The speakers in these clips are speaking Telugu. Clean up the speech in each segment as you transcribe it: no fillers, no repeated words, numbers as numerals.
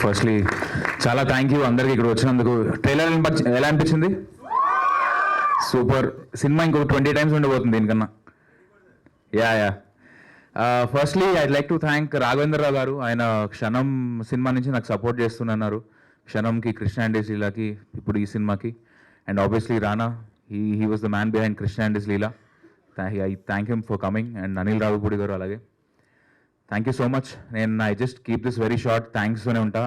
ఫస్ట్లీ చాలా థ్యాంక్ యూ అందరికి ఇక్కడ వచ్చినందుకు. ట్రైలర్ ఎలా అనిపించింది? సూపర్. సినిమా ఇంకొక 20 టైమ్స్ ఉండబోతుంది దీనికన్నా. Yeah firstly I'd like to thank Raghavendra Rao garu. ఆయన క్షణం సినిమా నుంచి నాకు సపోర్ట్ చేస్తున్నారు. క్షణంకి, కృష్ణ అండ్ హిస్ లీలాకి, ఇప్పుడు ఈ సినిమాకి. And obviously Rana, he was the man behind Krishna and his Leela. I thank him for coming. And Anil Ravipudi garu అలాగే thank you so much. I just keep this very short. థ్యాంక్స్తోనే ఉంటా.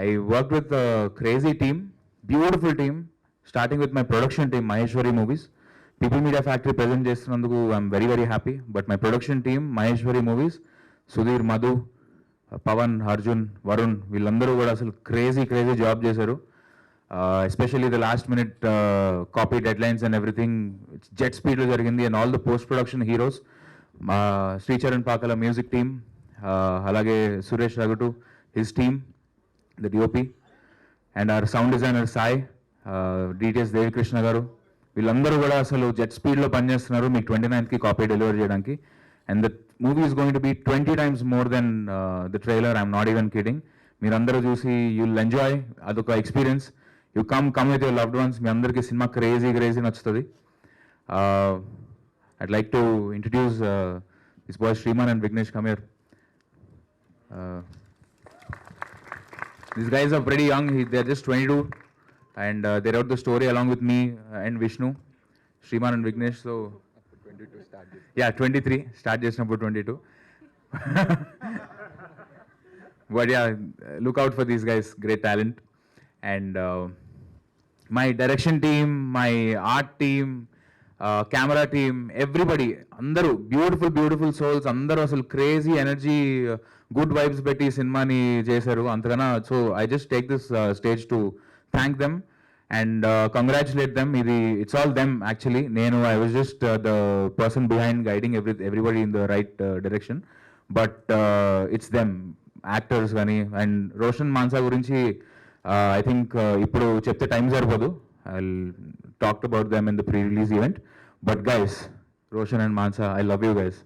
I work with crazy team, beautiful team, starting with my production team Maheshwari Movies. People Media Factory present చేస్తున్నందుకు I'm very very happy. But my production team Maheshwari Movies, Sudheer, Madhu, Pavan, Arjun, Varun, వీళ్ళందరూ కూడా అసలు క్రేజీ జాబ్ చేశారు. Especially the last minute copy deadlines and everything jet స్పీడ్లో జరిగింది. And all the post production heroes, మా శ్రీచరణ్ పాకల మ్యూజిక్ టీమ్, అలాగే Suresh Raghutu, his team, the DOP, and our sound designer Sai, DTS Devikrishna garu, వీళ్ళందరూ కూడా అసలు జెట్ స్పీడ్లో పనిచేస్తున్నారు మీకు 29th కాపీ డెలివరీ చేయడానికి. And the movie is going to be 20 times more than the trailer. I'm not even kidding. మీరందరూ చూసి యూ విల్ ఎంజాయ్. అదొక experience. You come with your loved ones. మీ అందరికీ సినిమా క్రేజీ నచ్చుతుంది. I'd like to introduce this boy Shriman and Vignesh. Come here. These guys are pretty young. They're just 22, and they wrote the story along with me and Vishnu. Shriman and Vignesh. So 22 start. Yeah, 23 start just number 22. But yeah, look out for these guys. Great talent. And my direction team, my art team, camera team, everybody, అందరూ బ్యూటిఫుల్ సోల్స్, అందరూ అసలు క్రేజీ ఎనర్జీ, గుడ్ వైబ్స్ పెట్టి ఈ సినిమాని చేశారు అంతకన్నా. So I just take this stage to thank them and congratulate them. ఇది it's all them actually. I was just the person behind guiding everybody in the right direction. But it's them, actors కానీ. అండ్ రోషన్ మాన్సా గురించి ఐ థింక్ ఇప్పుడు చెప్తే టైం సరిపోదు. I'll talk about them in the pre-release event. But guys, Roshan and Mansa, I love you guys.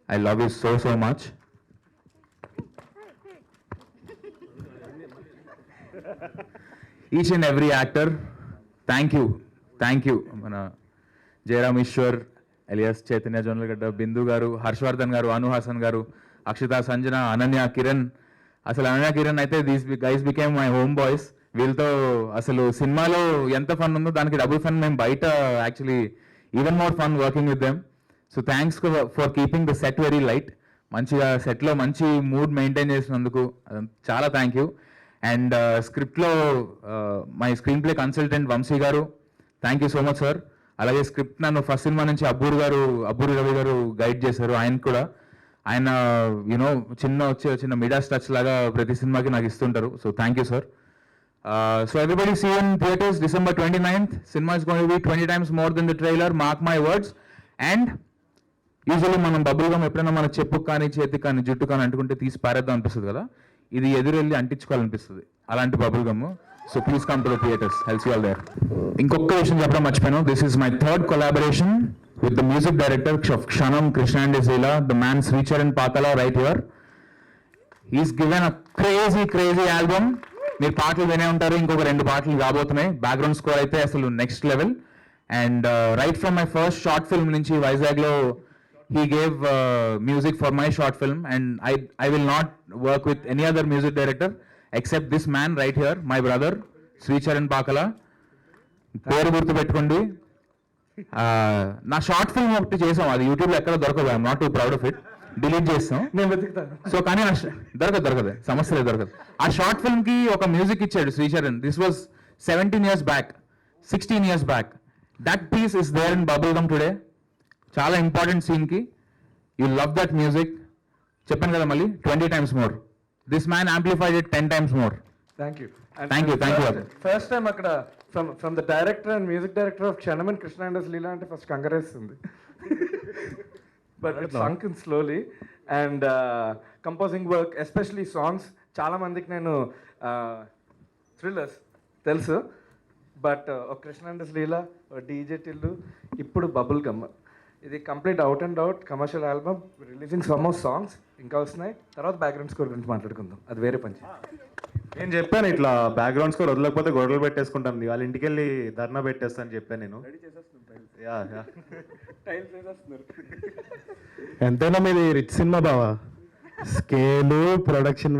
I love you so much. Each and every actor, thank you. Mana Jairam Ishwar, alias Chaitanya Jonalgadda, Bindu garu, Harshvardhan garu, Anu Hasan garu, Akshita Sanjana, Ananya Kiran. Asalu Ananya Kiran aithe these guys became my homeboys. వీళ్ళతో అసలు సినిమాలో ఎంత ఫన్ ఉందో దానికి డబుల్ ఫన్ మేము బయట. Actually even more fun working with them. So thanks for keeping the set very light. మంచిగా సెట్లో మంచి మూడ్ మెయింటైన్ చేసినందుకు చాలా థ్యాంక్ యూ. అండ్ స్క్రిప్ట్లో my screenplay consultant Vamsi garu, thank you so much sir. అలాగే స్క్రిప్ట్ నన్ను ఫస్ట్ సినిమా నుంచి అబ్బూరి రవి గారు గైడ్ చేశారు. ఆయన కూడా యూనో చిన్న మిడాస్ టచ్ లాగా ప్రతి సినిమాకి నాకు ఇస్తుంటారు. So thank you sir. So everybody see in theaters December 29th. Cinema is going to be 20 times more than the trailer. Mark my words. And usually మనం బబుల్ గమ్ ఎప్పుడైనా మన చెప్పు కానీ, చేతి కానీ, జుట్టు కానీ అంటుకుంటే తీసి పారేద్దాం అనిపిస్తుంది కదా. ఇది ఎదురెళ్ళి అంటించుకోవాలనిపిస్తుంది, అలాంటి bubble gum. So please come to the theatres. Help you all there. ఇంకొక విషయం చెప్పడం మర్చిపోయాను. This is my third collaboration with the music director of Kshanam, Krishna and his Leela, the man Sricharan Pakala right here. He's given a crazy album. మీరు పాటలు వినే ఉంటారు. ఇంకొక 2 పాటలు రాబోతున్నాయి. బ్యాక్గ్రౌండ్ స్కోర్ అయితే అసలు next level. And right from my first short film నుంచి వైజాగ్లో he gave music for my short film. And I will not work with any other music director except this man right here, my brother Sricharan Pakala. పేరు గుర్తు పెట్టుకోండి. నా షార్ట్ ఫిల్మ్ ఒకటి చేసాం, అది యూట్యూబ్లో ఎక్కడ దొరకదు. I'm not two proud of it. Delete చేస్తాం. నేను వెతుకుతాను. సో కానీ దొరకదు, సమస్య దొరకదు. ఆ షార్ట్ ఫిల్మ్ కి ఒక మ్యూజిక్ ఇచ్చాడు Sricharan. This was 17 years back, 16 years back. That piece is there in bubble gum today. చాలా ఇంపార్టెంట్ సీన్ కి. You love that music. చెప్పాను కదా మళ్ళీ 20 times more. This man amplified it 10 times more. Thank you. First time అక్కడ from the director and music director of Kshanam and Krishna and Leela అంటే first congrats. But it sunk in slowly. And composing work, especially songs, చాలా మందికి నేను థ్రిల్లర్స్ తెలుసు, బట్ ఒక Krishna and Leela, DJ Tillu, ఇప్పుడు బబుల్ గమ్. ఇది complete out and out commercial album, releasing some of songs ఇంకా వస్తున్నాయి. తర్వాత బ్యాక్గ్రౌండ్ స్కోర్ గురించి మాట్లాడుకుందాం, అది వేరే పంచి. నేను చెప్పాను ఇట్లా బ్యాక్గ్రౌండ్ స్కోర్ వదలకపోతే గొడవలు పెట్టేసుకుంటాను, వాళ్ళ ఇంటికి వెళ్ళి ధర్నా పెట్టేస్తాను చెప్పాను నేను. యా యా ఎంతైనా మీది రిచ్ సినిమా బావా, స్కేలు ప్రొడక్షన్